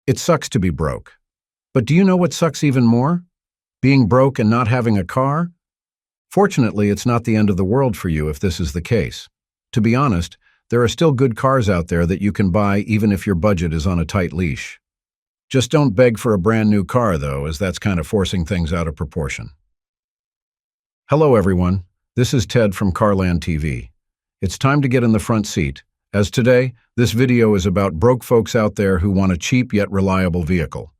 It sucks to be broke. But do you know what sucks even more? Being broke and not having a car? Fortunately, it's not the end of the world for you if this is the case. To be honest, there are still good cars out there that you can buy even if your budget is on a tight leash. Just don't beg for a brand new car though, as that's kind of forcing things out of proportion. Hello everyone, this is Ted from CarlandTV. It's time to get in the front seat, as today, this video is about broke folks out there who want a cheap yet reliable vehicle.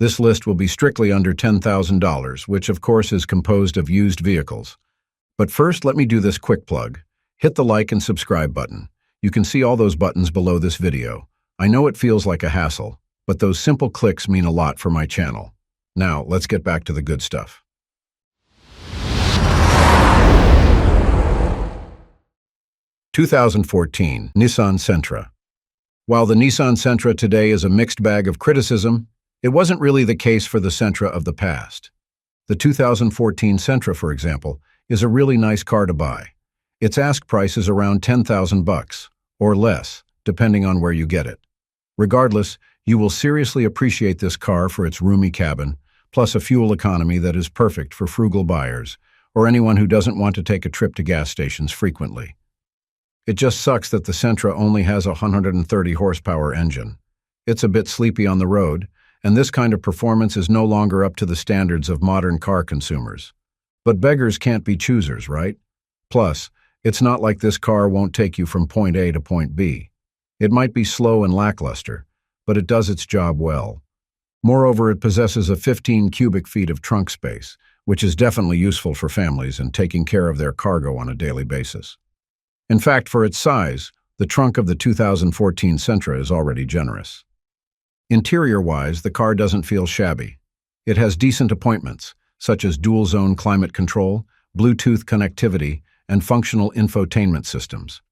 This list will be strictly under $10,000, which of course is composed of used vehicles. But first, let me do this quick plug. Hit the like and subscribe button. You can see all those buttons below this video. I know it feels like a hassle, but those simple clicks mean a lot for my channel. Now, let's get back to the good stuff. (2014) Nissan Sentra. While the Nissan Sentra today is a mixed bag of criticism, it wasn't really the case for the Sentra of the past. The 2014 Sentra, for example, is a really nice car to buy. Its ask price is around $10,000, or less, depending on where you get it. Regardless, you will seriously appreciate this car for its roomy cabin, plus a fuel economy that is perfect for frugal buyers, or anyone who doesn't want to take a trip to gas stations frequently. It just sucks that the Sentra only has a 130 horsepower engine. It's a bit sleepy on the road, and this kind of performance is no longer up to the standards of modern car consumers. But beggars can't be choosers, right? Plus, it's not like this car won't take you from point A to point B. It might be slow and lackluster, but it does its job well. Moreover, it possesses a 15 cubic feet of trunk space, which is definitely useful for families and taking care of their cargo on a daily basis. In fact, for its size, the trunk of the 2014 Sentra is already generous. Interior-wise, the car doesn't feel shabby. It has decent appointments, such as dual-zone climate control, Bluetooth connectivity, and functional infotainment systems.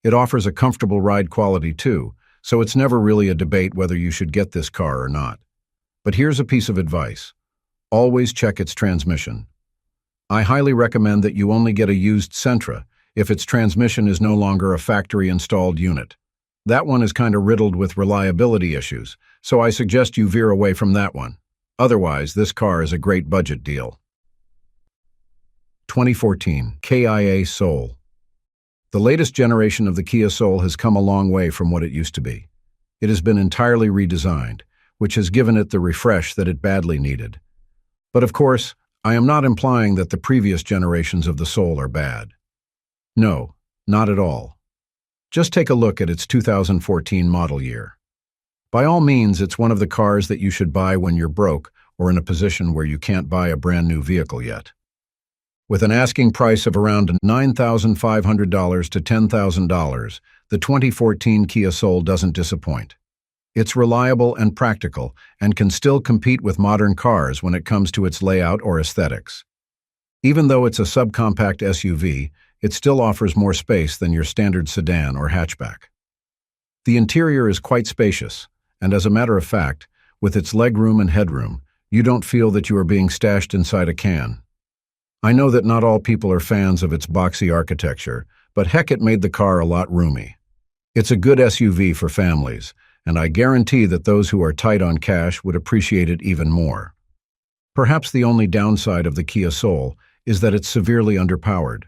It offers a comfortable ride quality too, so it's never really a debate whether you should get this car or not. But here's a piece of advice. Always check its transmission. I highly recommend that you only get a used Sentra if its transmission is no longer a factory-installed unit. That one is kind of riddled with reliability issues, so I suggest you veer away from that one. Otherwise, this car is a great budget deal. 2014 Kia Soul. The latest generation of the Kia Soul has come a long way from what it used to be. It has been entirely redesigned, which has given it the refresh that it badly needed. But of course, I am not implying that the previous generations of the Soul are bad. No, not at all. Just take a look at its 2014 model year. By all means, it's one of the cars that you should buy when you're broke or in a position where you can't buy a brand new vehicle yet. With an asking price of around $9,500 to $10,000, the 2014 Kia Soul doesn't disappoint. It's reliable and practical and can still compete with modern cars when it comes to its layout or aesthetics. Even though it's a subcompact SUV, it still offers more space than your standard sedan or hatchback. The interior is quite spacious, and as a matter of fact, with its legroom and headroom, you don't feel that you are being stashed inside a can. I know that not all people are fans of its boxy architecture, but heck, it made the car a lot roomy. It's a good SUV for families, and I guarantee that those who are tight on cash would appreciate it even more. Perhaps the only downside of the Kia Soul is that it's severely underpowered.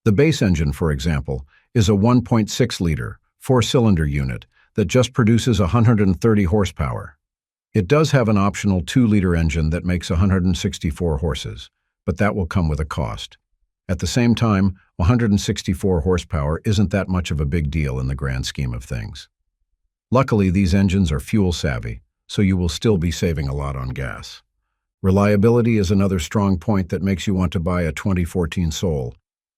The base engine, for example, is a 1.6-liter, four-cylinder unit that just produces 130 horsepower. It does have an optional 2-liter engine that makes 164 horses, but that will come with a cost. At the same time, 164 horsepower isn't that much of a big deal in the grand scheme of things. Luckily, these engines are fuel-savvy, so you will still be saving a lot on gas. Reliability is another strong point that makes you want to buy a 2014 Soul.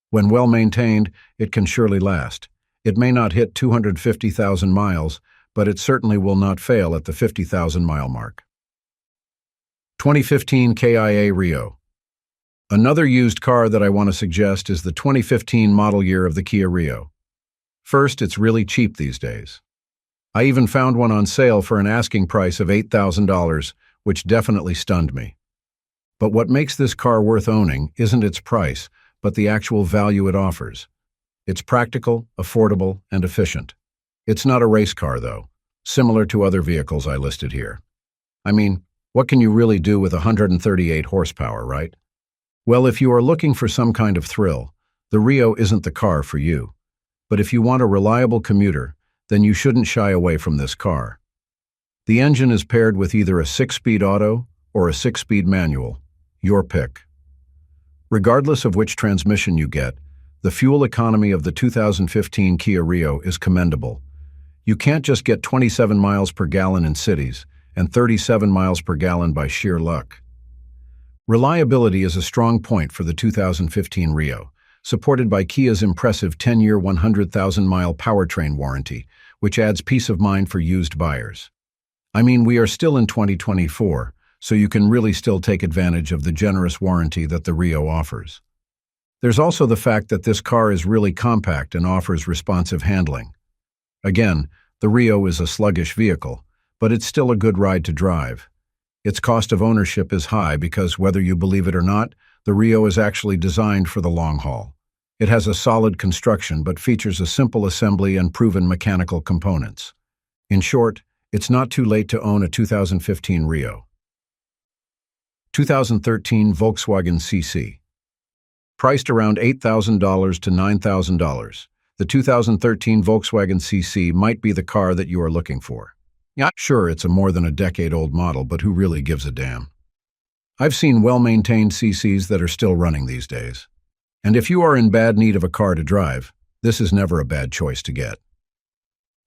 When well-maintained, it can surely last. It may not hit 250,000 miles, but it certainly will not fail at the 50,000-mile mark. 2015 Kia Rio. Another used car that I want to suggest is the 2015 model year of the Kia Rio. First, it's really cheap these days. I even found one on sale for an asking price of $8,000, which definitely stunned me. But what makes this car worth owning isn't its price, but the actual value it offers. It's practical, affordable, and efficient. It's not a race car, though, similar to other vehicles I listed here. I mean, what can you really do with 138 horsepower, right? Well, if you are looking for some kind of thrill, the Rio isn't the car for you. But if you want a reliable commuter, then you shouldn't shy away from this car. The engine is paired with either a 6-speed auto or a 6-speed manual, your pick. Regardless of which transmission you get, the fuel economy of the 2015 Kia Rio is commendable. You can't just get 27 miles per gallon in cities and 37 miles per gallon by sheer luck. Reliability is a strong point for the 2015 Rio, supported by Kia's impressive 10-year 100,000-mile powertrain warranty, which adds peace of mind for used buyers. I mean, we are still in 2024, so you can really still take advantage of the generous warranty that the Rio offers. There's also the fact that this car is really compact and offers responsive handling. Again, the Rio is a sluggish vehicle, but it's still a good ride to drive. Its cost of ownership is high because, whether you believe it or not, the Rio is actually designed for the long haul. It has a solid construction but features a simple assembly and proven mechanical components. In short, it's not too late to own a 2015 Rio. 2013 Volkswagen CC. Priced around $8,000 to $9,000, the 2013 Volkswagen CC might be the car that you are looking for. Yeah, sure, it's a more than a decade-old model, but who really gives a damn? I've seen well-maintained CCs that are still running these days. And if you are in bad need of a car to drive, this is never a bad choice to get.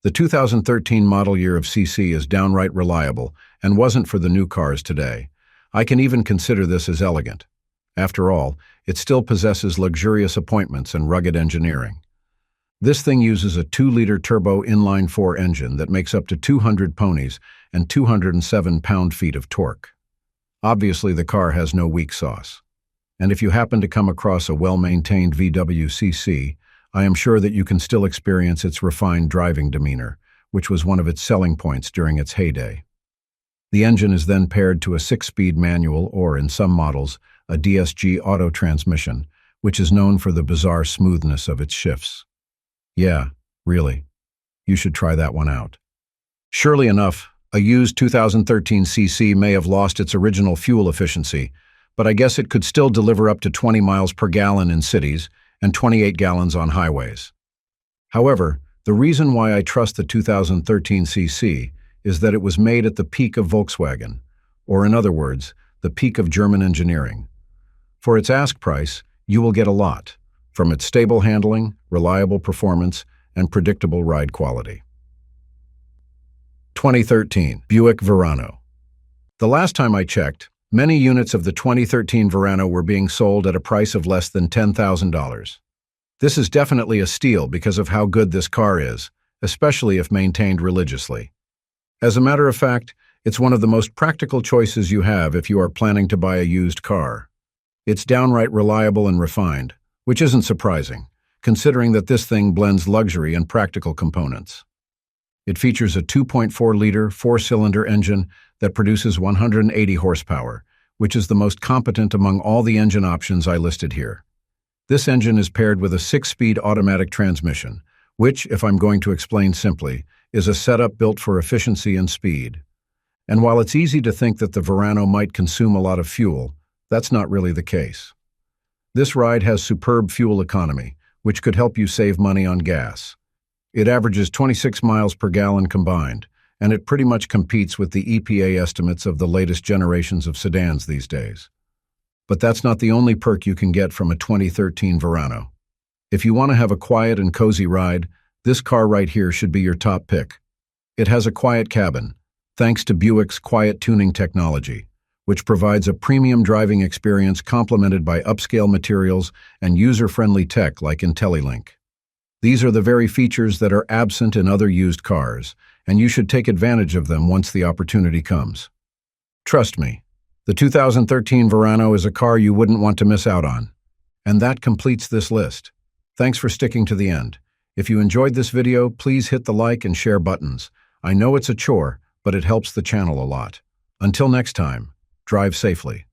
The 2013 model year of CC is downright reliable and wasn't for the new cars today. I can even consider this as elegant. After all, it still possesses luxurious appointments and rugged engineering. This thing uses a 2-liter turbo inline-4 engine that makes up to 200 ponies and 207 pound-feet of torque. Obviously, the car has no weak sauce. And if you happen to come across a well-maintained VW CC, I am sure that you can still experience its refined driving demeanor, which was one of its selling points during its heyday. The engine is then paired to a 6-speed manual or, in some models, a DSG auto transmission, which is known for the bizarre smoothness of its shifts. Yeah, really. You should try that one out. Surely enough, a used 2013 CC may have lost its original fuel efficiency, but I guess it could still deliver up to 20 miles per gallon in cities and 28 gallons on highways. However, the reason why I trust the 2013 CC is that it was made at the peak of Volkswagen, or in other words, the peak of German engineering. For its ask price, you will get a lot, from its stable handling, reliable performance, and predictable ride quality. 2013 Buick Verano. The last time I checked, many units of the 2013 Verano were being sold at a price of less than $10,000. This is definitely a steal because of how good this car is, especially if maintained religiously. As a matter of fact, it's one of the most practical choices you have if you are planning to buy a used car. It's downright reliable and refined, which isn't surprising, considering that this thing blends luxury and practical components. It features a 2.4-liter, 4-cylinder engine that produces 180 horsepower, which is the most competent among all the engine options I listed here. This engine is paired with a 6-speed automatic transmission, which, if I'm going to explain simply, is a setup built for efficiency and speed. And while it's easy to think that the Verano might consume a lot of fuel, that's not really the case. This ride has superb fuel economy, which could help you save money on gas. It averages 26 miles per gallon combined, and it pretty much competes with the EPA estimates of the latest generations of sedans these days. But that's not the only perk you can get from a 2013 Verano. If you want to have a quiet and cozy ride, this car right here should be your top pick. It has a quiet cabin, thanks to Buick's quiet tuning technology, which provides a premium driving experience complemented by upscale materials and user-friendly tech like IntelliLink. These are the very features that are absent in other used cars, and you should take advantage of them once the opportunity comes. Trust me, the 2013 Verano is a car you wouldn't want to miss out on. And that completes this list. Thanks for sticking to the end. If you enjoyed this video, please hit the like and share buttons. I know it's a chore, but it helps the channel a lot. Until next time, drive safely.